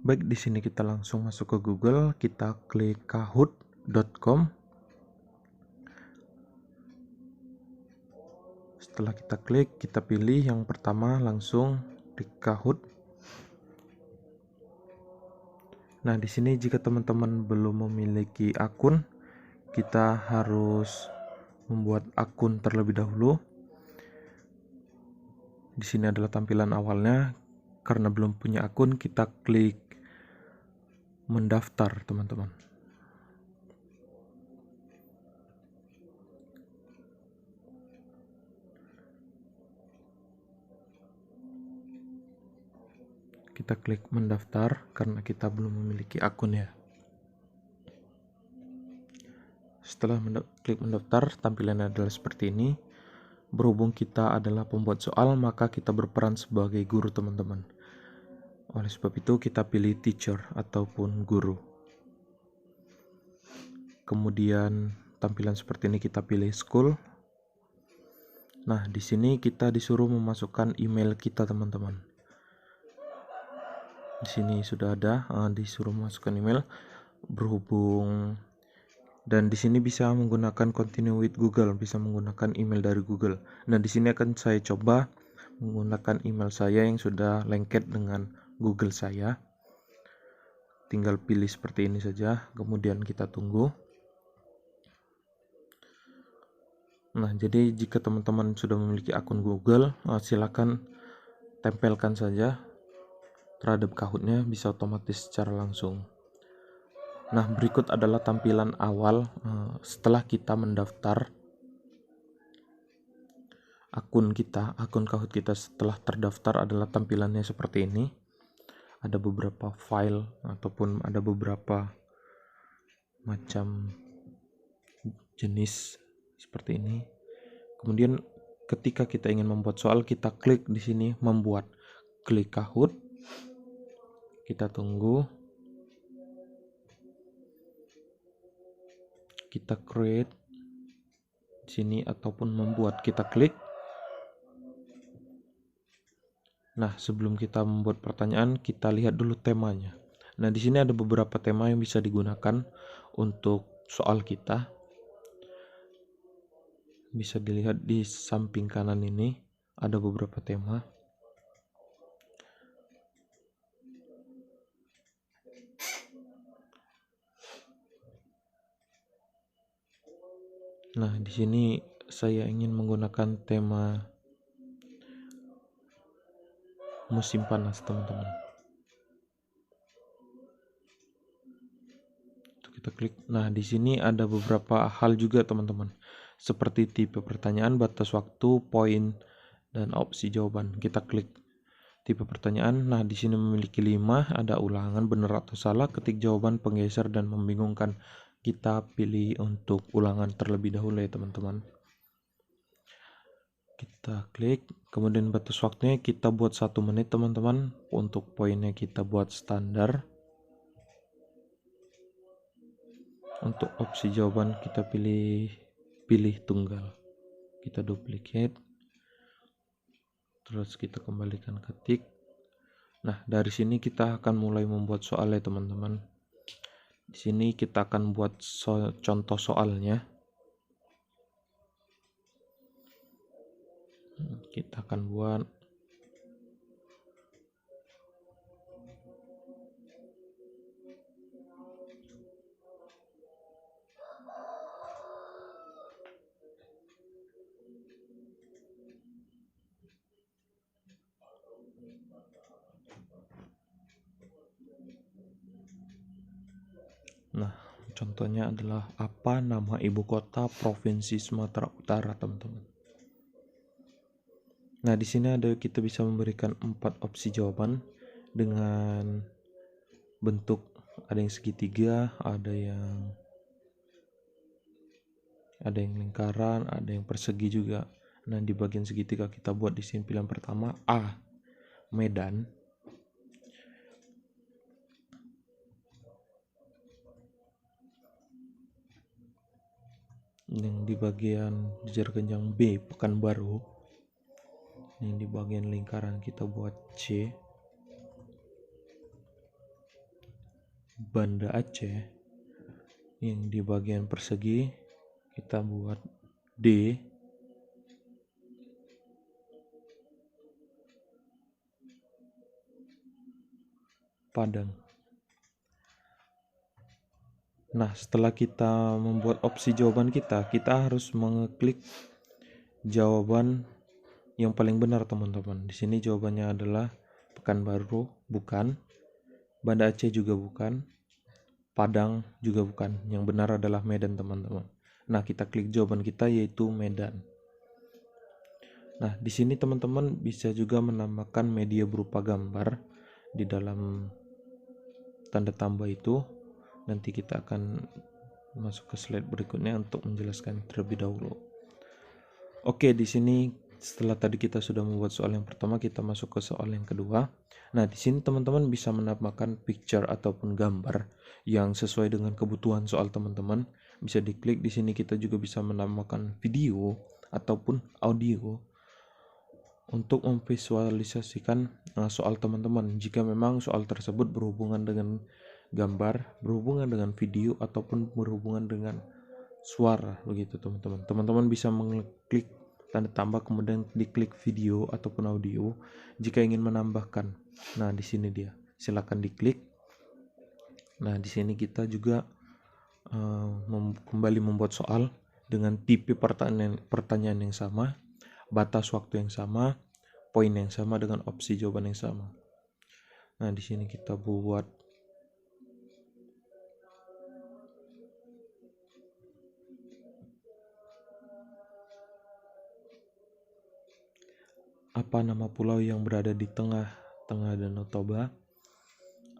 Baik, di sini kita langsung masuk ke Google, kita klik kahoot.com. Setelah kita klik, kita pilih yang pertama langsung di Kahoot. Nah, di sini jika teman-teman belum memiliki akun, kita harus membuat akun terlebih dahulu. Di sini adalah tampilan awalnya. Karena belum punya akun, kita klik mendaftar, teman-teman. Kita klik mendaftar karena kita belum memiliki akun ya. Setelah klik mendaftar, tampilannya adalah seperti ini. Berhubung kita adalah pembuat soal, maka kita berperan sebagai guru, teman-teman. Oleh sebab itu, kita pilih teacher ataupun guru. Kemudian tampilan seperti ini kita pilih school. Nah, di sini kita disuruh memasukkan email kita, teman-teman. Di sini sudah ada disuruh masukkan email berhubung, dan di sini bisa menggunakan continue with Google, bisa menggunakan email dari Google. Nah, di sini akan saya coba menggunakan email saya yang sudah lengket dengan Google saya. Tinggal pilih seperti ini saja, kemudian kita tunggu. Nah, jadi jika teman-teman sudah memiliki akun Google, silakan tempelkan saja terhadap Kahoot-nya, bisa otomatis secara langsung. Nah, berikut adalah tampilan awal setelah kita mendaftar akun Kahoot kita. Setelah terdaftar adalah tampilannya seperti ini. Ada beberapa file ataupun ada beberapa macam jenis seperti ini. Kemudian ketika kita ingin membuat soal, kita klik di sini membuat, klik Kahoot. Kita tunggu. Kita create di sini ataupun membuat, kita klik. Nah, sebelum kita membuat pertanyaan, kita lihat dulu temanya. Nah, di sini ada beberapa tema yang bisa digunakan untuk soal kita. Bisa dilihat di samping kanan ini ada beberapa tema. Nah, di sini saya ingin menggunakan tema musim panas, teman-teman. Kita klik. Nah, di sini ada beberapa hal juga, teman-teman. Seperti tipe pertanyaan, batas waktu, poin, dan opsi jawaban. Kita klik tipe pertanyaan. Nah, di sini memiliki 5, ada ulangan, benar atau salah, ketik jawaban, penggeser, dan membingungkan. Kita pilih untuk ulangan terlebih dahulu ya, teman-teman. Kita klik, kemudian batas waktunya kita buat 1 menit, teman-teman. Untuk poinnya kita buat standar. Untuk opsi jawaban kita pilih tunggal. Kita duplicate. Terus kita kembalikan ketik. Nah, dari sini kita akan mulai membuat soal ya, teman-teman. Di sini kita akan buat contoh soalnya. Kita akan buat Nah, contohnya adalah apa nama ibu kota Provinsi Sumatera Utara, teman-teman. Nah, di sini kita bisa memberikan 4 opsi jawaban dengan bentuk, ada yang segitiga, ada yang lingkaran, ada yang persegi juga. Nah, di bagian segitiga kita buat di sini pilihan pertama A, Medan. Yang di bagian jajar genjang B, Pekanbaru. Yang di bagian lingkaran kita buat C. Banda Aceh yang di bagian persegi kita buat D. Padang. Nah, setelah kita membuat opsi jawaban kita harus mengeklik jawaban yang paling benar, teman-teman. Di sini jawabannya adalah Pekanbaru, bukan. Banda Aceh juga bukan. Padang juga bukan. Yang benar adalah Medan, teman-teman. Nah, kita klik jawaban kita yaitu Medan. Nah, di sini teman-teman bisa juga menambahkan media berupa gambar di dalam tanda tambah itu. Nanti kita akan masuk ke slide berikutnya untuk menjelaskan terlebih dahulu. Oke, di sini setelah tadi kita sudah membuat soal yang pertama, kita masuk ke soal yang kedua. Nah, di sini teman-teman bisa menambahkan picture ataupun gambar yang sesuai dengan kebutuhan soal teman-teman. Bisa diklik. Di sini kita juga bisa menambahkan video ataupun audio untuk memvisualisasikan soal teman-teman. Jika memang soal tersebut berhubungan dengan gambar, berhubungan dengan video, ataupun berhubungan dengan suara, begitu teman-teman. Teman-teman bisa mengklik tanda tambah kemudian diklik video ataupun audio jika ingin menambahkan. Nah, di sini dia. Silakan diklik. Nah, di sini kita juga kembali membuat soal dengan tipe pertanyaan yang sama, batas waktu yang sama, poin yang sama dengan opsi jawaban yang sama. Nah, di sini kita buat apa nama pulau yang berada di tengah-tengah Danau Toba?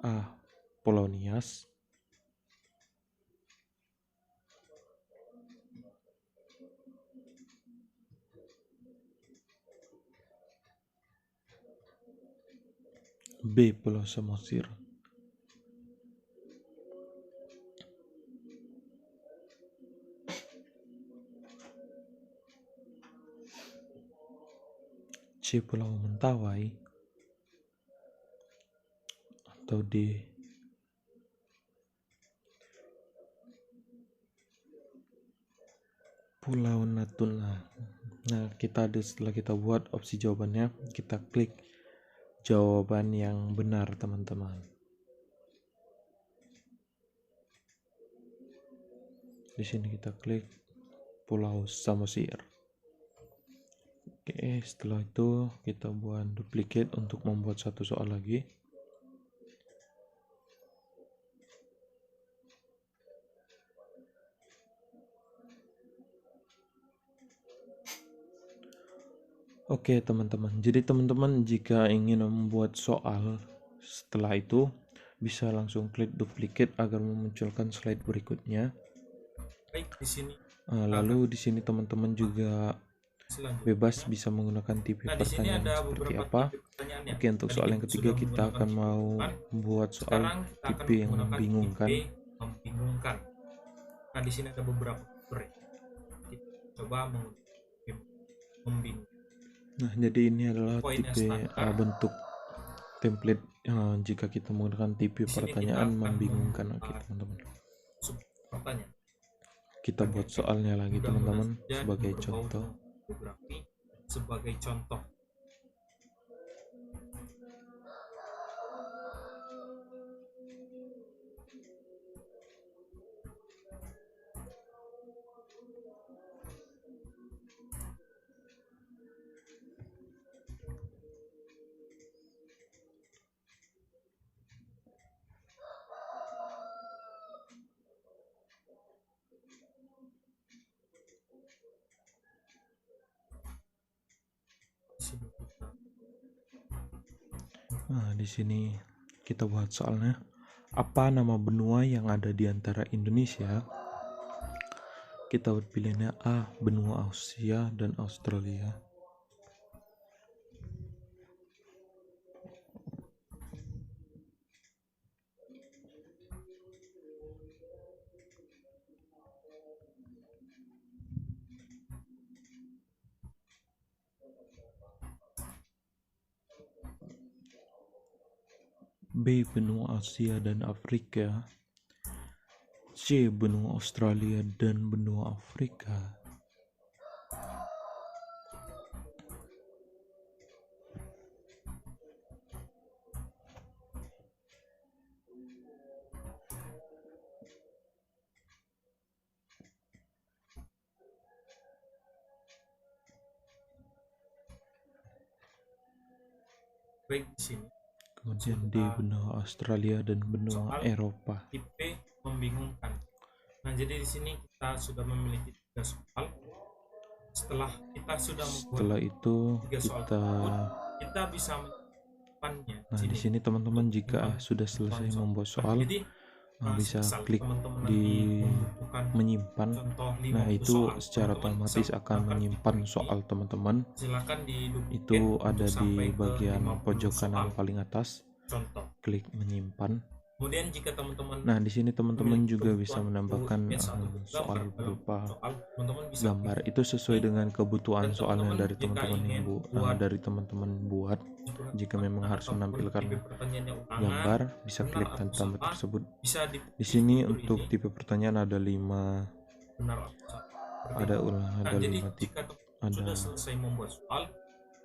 A. Pulau Nias. B. Pulau Samosir. C. Pulau Mentawai. Atau D. Pulau Natuna. Nah, setelah kita buat opsi jawabannya, kita klik jawaban yang benar, teman-teman. Di sini kita klik Pulau Samosir. Oke, setelah itu kita buat duplicate untuk membuat satu soal lagi. Oke, teman-teman. Jadi teman-teman jika ingin membuat soal setelah itu bisa langsung klik duplicate agar memunculkan slide berikutnya. Baik, di sini. Lalu di sini teman-teman juga bebas bisa menggunakan tipe pertanyaan seperti apa. Oke, untuk soal yang ketiga kita akan mau membuat soal tipe yang membingungkan. Nah, di sini ada beberapa fitur. Kita coba menggunakan membingungkan. Nah, jadi ini adalah tipe bentuk template jika kita menggunakan tipe pertanyaan membingungkan. Oke, teman-teman. Kita buat soalnya lagi, teman-teman, sebagai contoh. Nah, di sini kita buat soalnya. Apa nama benua yang ada di antara Indonesia? Kita buat pilihannya A. Benua Asia dan Australia. B. Benua Asia dan Afrika. C. Benua Australia dan benua Afrika. Baik, di sini Kemudian D. Benua Australia dan benua soal Eropa. tipe membingungkan. Nah, jadi di sini kita sudah memiliki 3 soal. Setelah kita sudah Setelah membuat itu 3 soal kita kita bisa menyimpannya. Nah, di sini teman-teman jika sudah selesai membuat soal, Jadi bisa semisal klik teman-teman di nanti membutuhkan menyimpan. contoh Nah, 50 itu soal, secara teman-teman otomatis bisa akan menggunakan menyimpan fitur ini. soal teman-teman. Silakan diduplicate Itu ada untuk sampai di ke bagian 50 pojok soal. kanan paling atas. Contoh. Klik menyimpan. Kemudian jika teman-teman Nah, di sini teman-teman juga bisa kebutuhan menambahkan soal soal berupa teman-teman bisa gambar. Itu sesuai dengan kebutuhan Dan soalnya teman-teman dari jika teman-teman yang ingin buat dari teman-teman buat. Jika memang harus ataupun menampilkan tipe pertanyaannya ulangan, gambar, bisa benar klik atau tanda salah, tersebut. bisa Di sini fitur untuk ini, tipe pertanyaan ada 5 benar atau salah. Seperti ada itu. ulang Nah, ada jadi 5 tipe. jika sudah selesai membuat soal,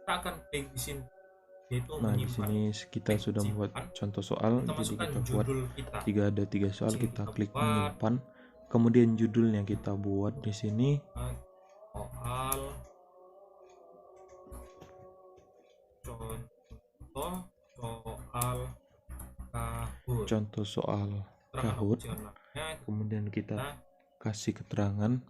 kita akan klik di sini, yaitu Nah, di menyimpan. sini kita Klik sudah membuat contoh soal, kita jadi masukkan kita buat judul kita. ada 3 soal, Sini kita kita klik buat. menyimpan. Kemudian judulnya kita buat di sini. Soal contoh soal Kahoot. Kemudian kita kasih keterangan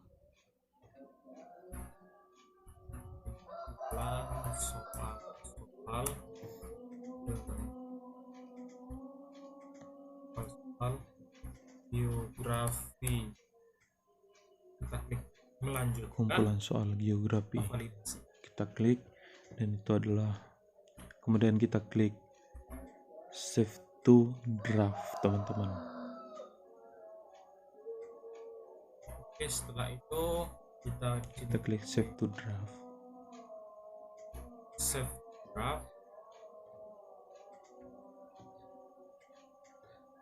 soal geografi. Kita klik melanjutkan. Kumpulan soal geografi. Kita klik, dan itu adalah, kemudian kita klik save to draft, teman-teman. Oke, setelah itu kita klik save to draft. Save draft.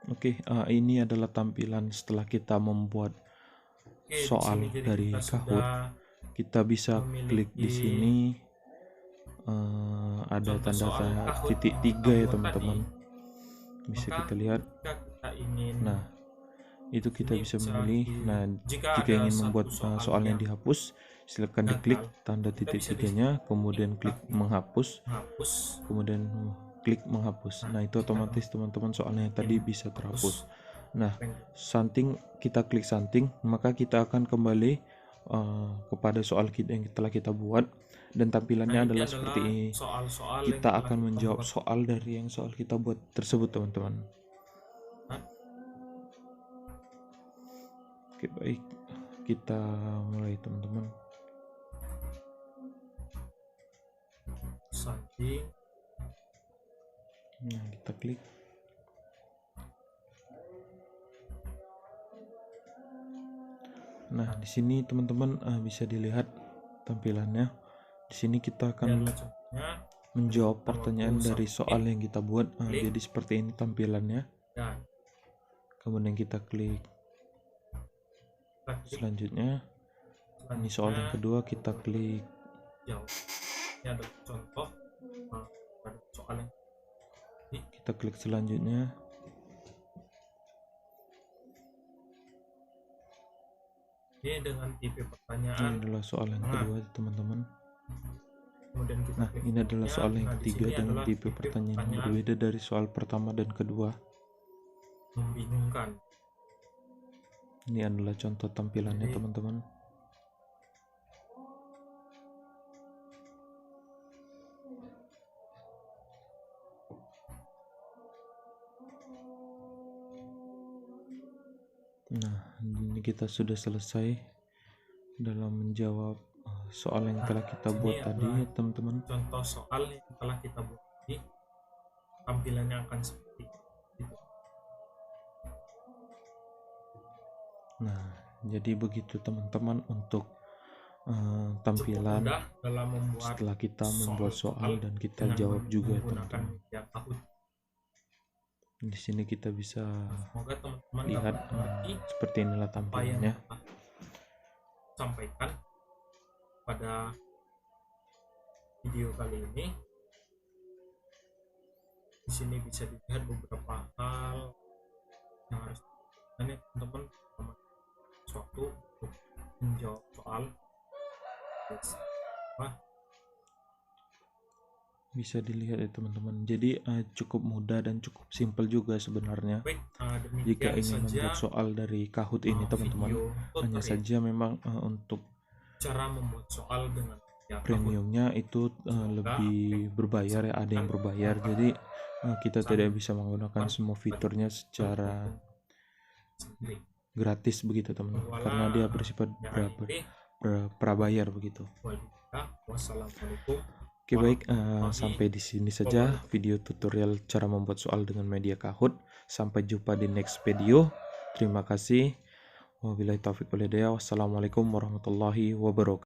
Oke, ini adalah tampilan setelah kita membuat soal dari Kahoot. Kita bisa klik di sini, ada tanda titik 3 ya teman-teman, bisa kita lihat. Nah, itu kita bisa memilih. Nah, jika ingin membuat soal yang dihapus, silakan diklik tanda titik 3-nya, kemudian klik menghapus, kemudian klik menghapus. Nah, itu otomatis teman-teman soalnya tadi bisa terhapus. Nah, kita klik something, maka kita akan kembali kepada soal yang telah kita buat, dan tampilannya adalah seperti ini. Kita akan menjawab soal dari yang soal kita buat tersebut, teman-teman. Oke, baik, kita mulai, teman-teman. Nah, kita klik. Nah, di sini teman-teman bisa dilihat tampilannya. Di sini kita akan menjawab pertanyaan dari soal yang kita buat. Jadi seperti ini tampilannya. Kemudian kita klik selanjutnya. Ini soal yang kedua, kita klik. Ini ada contoh soal yang kita klik selanjutnya. Ini dengan tipe pertanyaan. Ini adalah soal yang kedua, teman-teman. Nah, ini adalah soal yang ketiga dengan tipe pertanyaan yang berbeda dari soal pertama dan kedua. Membingungkan. Ini adalah contoh tampilannya, teman-teman. Nah, ini kita sudah selesai dalam menjawab soal yang telah kita buat tadi, ya teman-teman. Contoh soal yang telah kita buat ini, tampilannya akan seperti itu. Nah, jadi begitu teman-teman untuk tampilan setelah kita membuat soal dan kita jawab juga, teman-teman. Di sini kita bisa Semoga teman-teman lihat dapat mengerti seperti inilah apa yang tampilannya. kita sampaikan pada video kali ini. Di sini bisa dilihat beberapa hal yang harus dilakukan ya teman-teman, pertama suatu untuk menjawab soal. Bisa dilihat ya teman-teman. Jadi cukup mudah dan cukup simpel juga sebenarnya. Baik, Jika demikian ingin saja membuat soal dari Kahoot ini teman-teman, video hanya tutorial saja memang untuk cara membuat soal dengan ya, Kahoot. premiumnya itu lebih berbayar ya, ada yang berbayar. Jadi kita tidak bisa menggunakan semua fiturnya secara gratis begitu teman-teman, karena dia bersifat prabayar begitu. Wassalamualaikum. Oke baik, sampai di sini saja video tutorial cara membuat soal dengan media Kahoot. Sampai jumpa di next video. Terima kasih. Wabillahi taufiq wal hidayah. Wassalamualaikum warahmatullahi wabarakatuh.